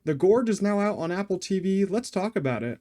The Gorge is now out on Apple TV. Let's talk about it.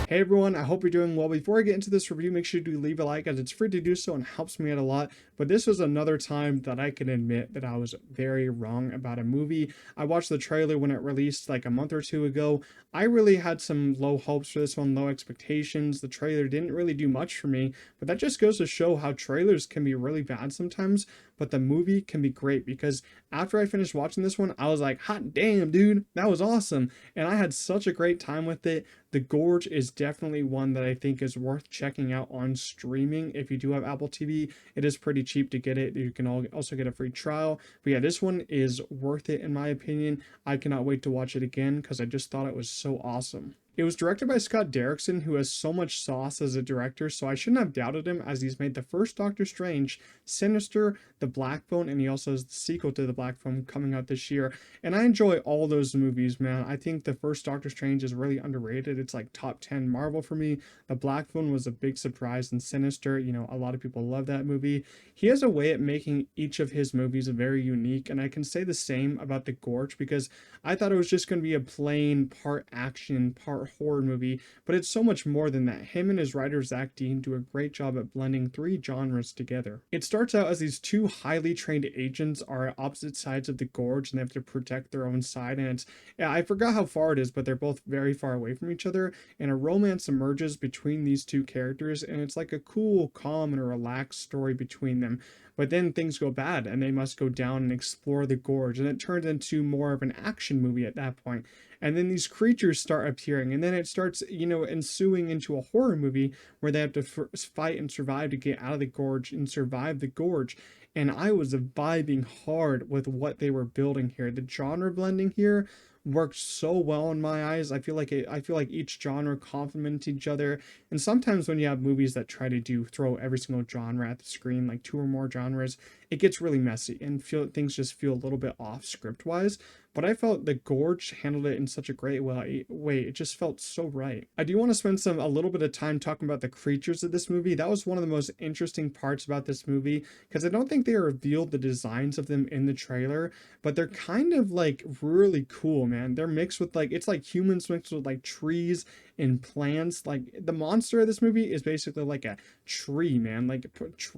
Hey everyone, I hope you're doing well. Before I get into this review, make sure to leave a like as it's free to do so and helps me out a lot. But this was another time that I can admit that I was very wrong about a movie. I watched the trailer when it released like a month or two ago. I really had some low hopes for this one, low expectations. The trailer didn't really do much for me, but that just goes to show how trailers can be really bad sometimes, but the movie can be great because after I finished watching this one, I was like, hot damn, dude, that was awesome. And I had such a great time with it. The Gorge is definitely one that I think is worth checking out on streaming. If you do have Apple TV, it is pretty cheap to get it. You can also get a free trial. But yeah, this one is worth it in my opinion. I cannot wait to watch it again because I just thought it was so awesome. It was directed by Scott Derrickson, who has so much sauce as a director, so I shouldn't have doubted him as he's made the first Doctor Strange, Sinister, The Black Phone, and he also has the sequel to The Black Phone coming out this year. And I enjoy all those movies, man. I think the first Doctor Strange is really underrated. It's like top 10 Marvel for me. The Black Phone was a big surprise, and Sinister, a lot of people love that movie. He has a way at making each of his movies very unique, and I can say the same about The Gorge because I thought it was just going to be a plain part action, part horror movie, but it's so much more than that. Him and his writer Zach Dean do a great job at blending three genres together. It starts out as these two highly trained agents are at opposite sides of the gorge and they have to protect their own side. And I forgot how far it is, but they're both very far away from each other. And a romance emerges between these two characters, and it's like a cool, calm, and a relaxed story between them. But then things go bad and they must go down and explore the gorge, and it turns into more of an action movie at that point. And then these creatures start appearing, and then it starts, ensuing into a horror movie where they have to fight and survive to get out of the gorge and survive the gorge. And I was vibing hard with what they were building here. The genre blending here worked so well in my eyes. I feel like each genre complements each other. And sometimes when you have movies that try to throw every single genre at the screen, like two or more genres, it gets really messy and things just feel a little bit off script wise. But I felt the Gorge handled it in such a great way. It just felt so right. I do want to spend a little bit of time talking about the creatures of this movie. That was one of the most interesting parts about this movie because I don't think they revealed the designs of them in the trailer, but they're kind of like really cool, man. They're mixed with it's like humans mixed with like trees and plants. Like the monster of this movie is basically like a tree, man, like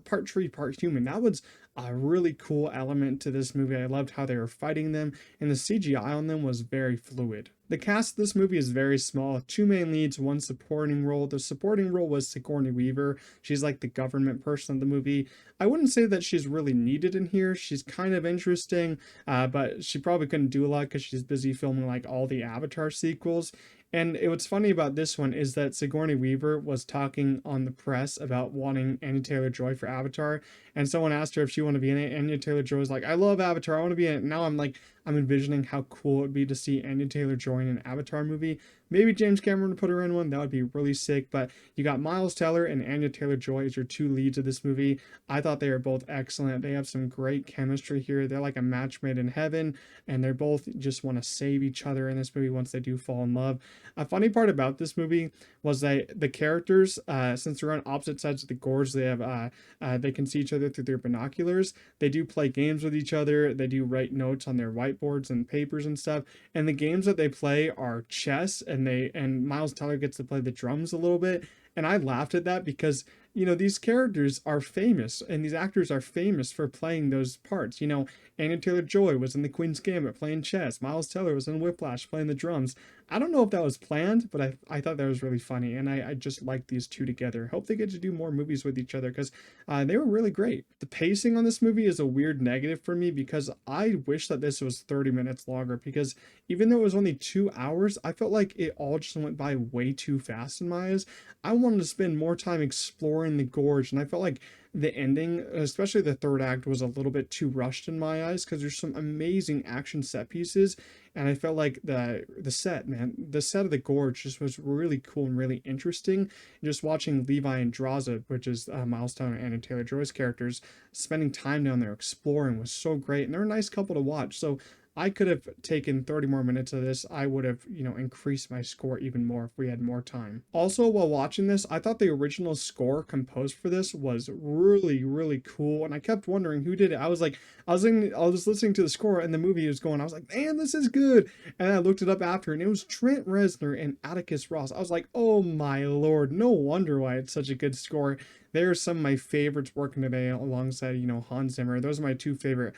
part tree, part human. That was a really cool element to this movie. I loved how they were fighting them, and the CGI on them was very fluid. The cast of this movie is very small. Two main leads, one supporting role. The supporting role was Sigourney Weaver. She's like the government person of the movie. I wouldn't say that she's really needed in here. She's kind of interesting, but she probably couldn't do a lot because she's busy filming like all the Avatar sequels. And what's funny about this one is that Sigourney Weaver was talking on the press about wanting Anya Taylor-Joy for Avatar, and someone asked her if she wanted to be in it. Anya Taylor-Joy was like, "I love Avatar, I want to be in it." Now I'm envisioning how cool it would be to see Anya Taylor-Joy in an Avatar movie. Maybe James Cameron would put her in one. That would be really sick. But you got Miles Teller and Anya Taylor-Joy as your two leads of this movie. I thought they were both excellent. They have some great chemistry here. They're like a match made in heaven, and they're both just want to save each other in this movie once they do fall in love. A funny part about this movie was that the characters, since they're on opposite sides of the gorge, they can see each other through their binoculars. They do play games with each other. They do write notes on their whiteboards and papers and stuff. And the games that they play are chess, and Miles Teller gets to play the drums a little bit. And I laughed at that because these characters are famous and these actors are famous for playing those parts. Anya Taylor-Joy was in The Queen's Gambit playing chess. Miles Teller was in Whiplash playing the drums. I don't know if that was planned, but I thought that was really funny, and I just like these two together. Hope they get to do more movies with each other because they were really great. The pacing on this movie is a weird negative for me because I wish that this was 30 minutes longer because even though it was only 2 hours, I felt like it all just went by way too fast in my eyes. I wanted to spend more time exploring the gorge, and I felt like the ending, especially the third act, was a little bit too rushed in my eyes because there's some amazing action set pieces, and I felt like the set of the gorge just was really cool and really interesting. And just watching Levi and Draza, which is Miles Teller and Anna Taylor-Joy's characters, spending time down there exploring was so great, and they're a nice couple to watch. So I could have taken 30 more minutes of this. I would have, increased my score even more if we had more time. Also, while watching this, I thought the original score composed for this was really, really cool. And I kept wondering who did it. I was listening to the score and the movie was going. I was like, man, this is good. And I looked it up after and it was Trent Reznor and Atticus Ross. I was like, oh my lord, no wonder why it's such a good score. They're some of my favorites working today alongside, Hans Zimmer. Those are my two favorite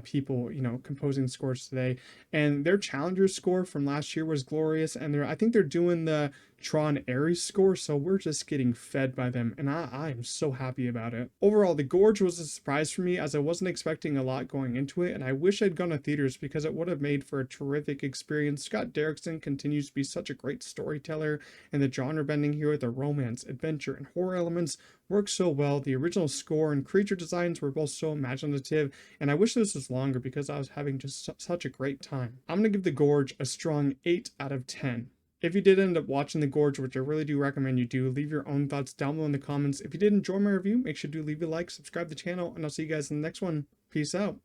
people, composing scores today. And their Challenger score from last year was glorious. And I think they're doing the Tron Ares score, so we're just getting fed by them, and I am so happy about it. Overall, The Gorge was a surprise for me as I wasn't expecting a lot going into it, and I wish I'd gone to theaters because it would have made for a terrific experience. Scott Derrickson continues to be such a great storyteller, and the genre bending here with the romance, adventure, and horror elements works so well. The original score and creature designs were both so imaginative, and I wish this was longer because I was having just such a great time. I'm gonna give The Gorge a strong 8 out of 10. If you did end up watching The Gorge, which I really do recommend you do, leave your own thoughts down below in the comments. If you did enjoy my review, make sure to leave a like, subscribe to the channel, and I'll see you guys in the next one. Peace out.